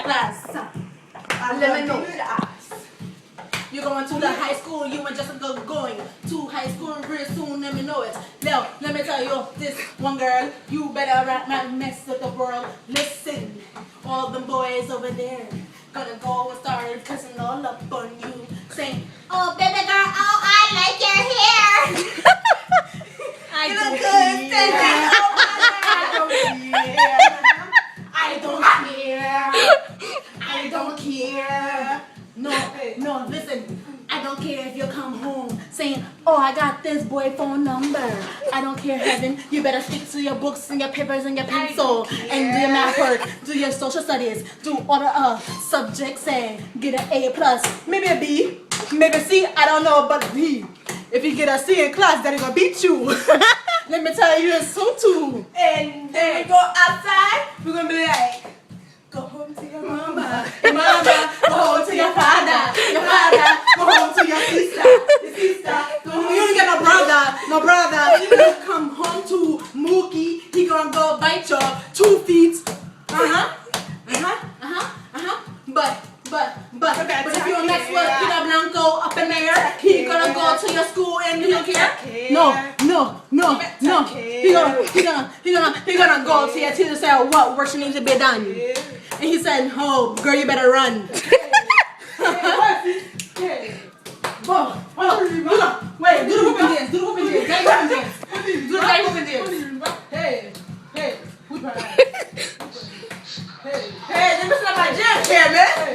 Class. Let me know. You're going to the high school, you and Jessica going to high school real soon, let me know it. Now, let me tell you this one girl, you better not mess with the world. Listen, all them boys over there gonna go and start kissing all up on you, saying, oh baby girl, oh I like your hair. I don't care. I don't care. No, listen. I don't care if you come home saying, oh, I got this boy phone number. I don't care, heaven. You better stick to your books and your papers and your pencil and do your math work, do your social studies, do all the subjects and get an A plus, maybe a B, maybe a C. I don't know, but B. If you get a C in class, then gonna beat you. Let me tell you so too. And then we go outside, we're gonna be like, go home to your mama, go home to your father, go home to your sister, you ain't got no brother, you gonna come home to Mookie, he gonna go bite your 2 feet, but if you mess with Peter Blanco up in there, he gonna go to your school and he don't care. No. He gonna go to your teacher and say what work needs to be done. And he said, oh girl, you better run. Wait, do the whooping dance. Do the whooping dance. Hey, who's right? Hey, this is not my jam here, man.